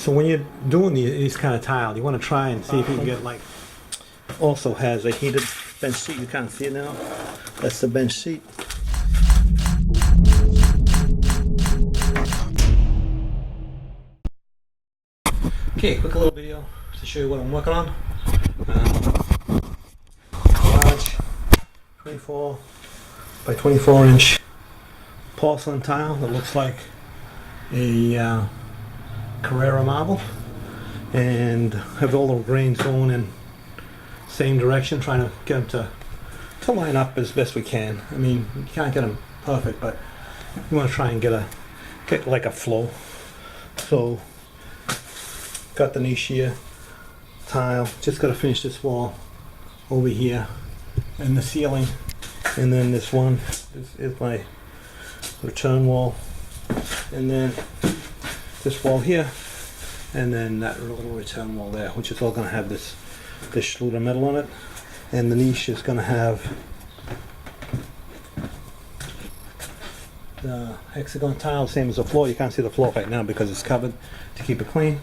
So when you're doing these kind of tile, you want to try and see if you can get like, also has a heated bench seat. You can't see it now. That's the bench seat. Okay, quick little video to show you what I'm working on. Large 24 by 24 inch porcelain tile that looks like a Carrara marble, and have all the grains going in same direction, trying to get them to line up as best we can. I mean, you can't get them perfect, but you want to try and get like a flow. So got the niche here, tile, just got to finish this wall over here and the ceiling, and then this one is my return wall, and then this wall here, and then that little return wall there, which is all going to have this Schluter metal on it, and the niche is going to have the hexagon tile, same as the floor. You can't see the floor right now because it's covered to keep it clean,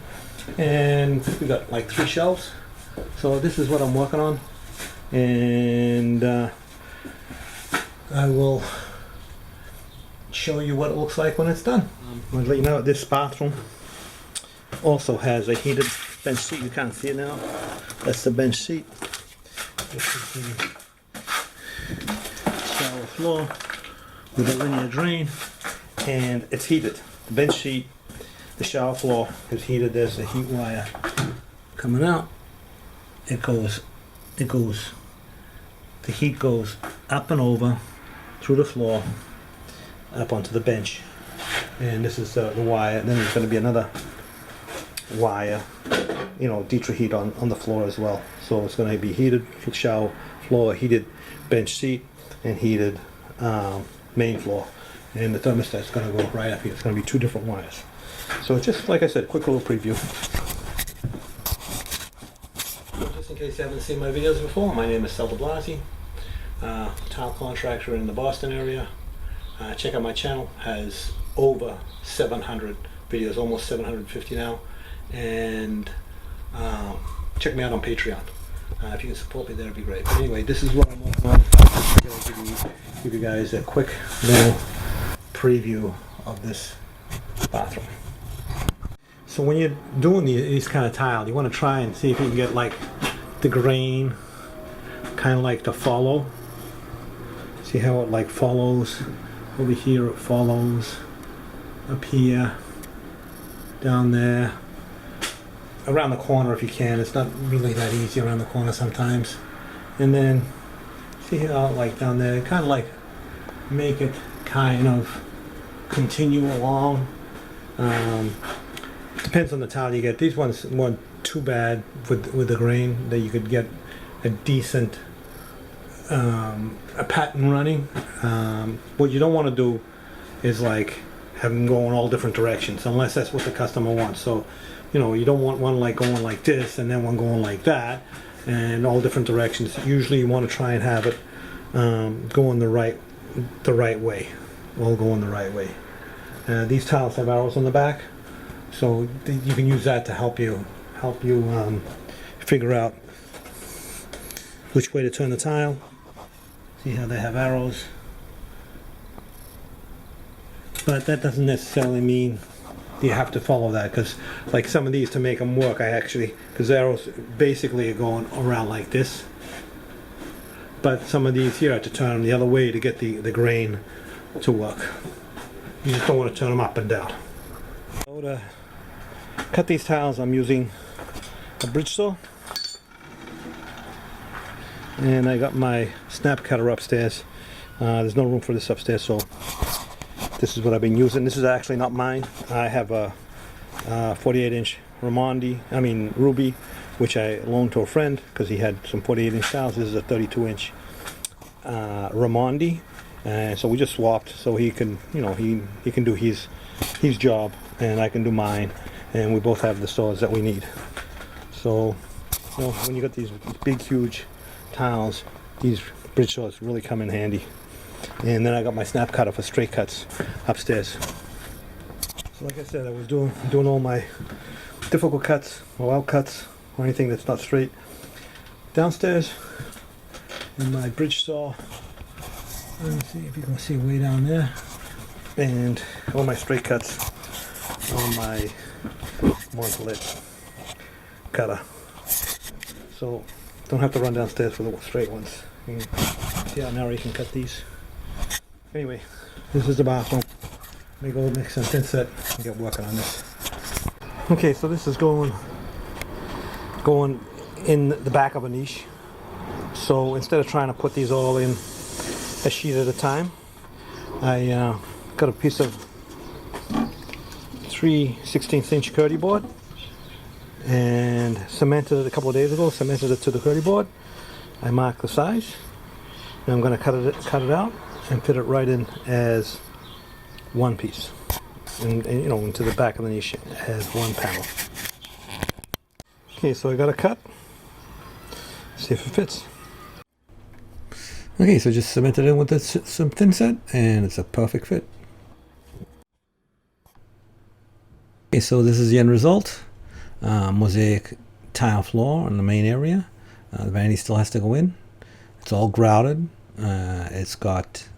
and we got like 3 shelves. So this is what I'm working on, and I will show you what it looks like when it's done. I'm going to let you know this bathroom also has a heated bench seat. You can't see it now. That's the bench seat. This is the shower floor with a linear drain, and it's heated. The bench seat, the shower floor is heated. There's a heat wire coming out. The heat goes up and over through the floor up onto the bench, and this is the wire. And then there's going to be another wire, you know, Ditra HEat on the floor as well. So it's going to be heated shower floor, heated bench seat, and heated main floor. And the thermostat's going to go right up here. It's going to be 2 different wires. So just like I said, quick little preview. Just in case you haven't seen my videos before, my name is Schluter Ditra HEat, tile contractor in the Boston area. Check out my channel, has over 700 videos, almost 750 now, and check me out on Patreon. If you can support me, that would be great. But anyway, this is what I'm working on. I'm going to give you guys a quick little preview of this bathroom. So when you're doing these kind of tile, you want to try and see if you can get like the grain kind of like to follow. See how it like follows. Over here it follows, up here, down there, around the corner if you can. It's not really that easy around the corner sometimes. And then see how like down there, kind of like make it kind of continue along. Depends on the tile you get. These ones weren't too bad with the grain, that you could get a decent a pattern running. What you don't want to do is like have them going all different directions, unless that's what the customer wants. So, you know, you don't want one like going like this and then one going like that, and all different directions. Usually you want to try and have it going the right way, all going the right way. These tiles have arrows on the back, so you can use that to help you figure out which way to turn the tile. See how they have arrows, but that doesn't necessarily mean you have to follow that, because like some of these, to make them work, because arrows basically are going around like this, but some of these here I have to turn them the other way to get the grain to work. You just don't want to turn them up and down. So to cut these tiles, I'm using a bridge saw, and I got my snap cutter upstairs. There's no room for this upstairs, so this is what I've been using. This is actually not mine. I have a 48-inch Ruby, which I loaned to a friend because he had some 48-inch tiles. This is a 32-inch Ramondi, and so we just swapped. So he can, you know, he can do his job, and I can do mine, and we both have the saws that we need. So, you know, when you got these big, huge tiles, these bridge saws really come in handy. And then I got my snap cutter for straight cuts upstairs. So like I said, I was doing all my difficult cuts or out cuts or anything that's not straight. Downstairs in my bridge saw, let me see if you can see way down there, and all my straight cuts on my Montolit cutter. So don't have to run downstairs for the straight ones. You can see how narrow you can cut these. Anyway, this is the bathroom. Let me go mix some thin set and get working on this. Okay, so this is going in the back of a niche. So instead of trying to put these all in a sheet at a time, I got a piece of 3/16 inch Kerdi board and cemented it a couple of days ago. Cemented it to the Kerdi board. I marked the size, and I'm going to cut it out and fit it right in as one piece, and you know, into the back of the niche as one panel. Okay, so I got a cut. See if it fits. Okay, so just cemented in with some thin set, and it's a perfect fit. Okay, so this is the end result. Mosaic tile floor in the main area. The vanity still has to go in. It's all grouted. It's got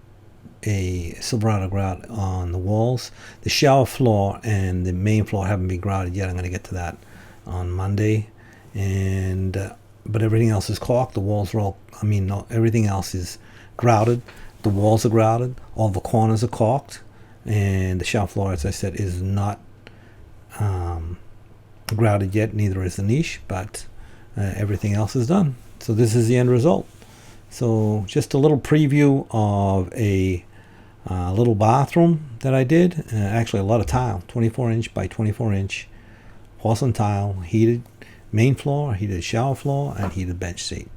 a silver outer grout on the walls. The shower floor and the main floor haven't been grouted yet. I'm going to get to that on Monday. And but everything else is caulked. The walls are all, everything else is grouted. The walls are grouted. All the corners are caulked. And the shower floor, as I said, is not grouted yet. Neither is the niche, but everything else is done. So this is the end result. So just a little preview of a little bathroom that I did. Actually a lot of tile, 24 inch by 24 inch porcelain tile, heated main floor, heated shower floor, and heated bench seat.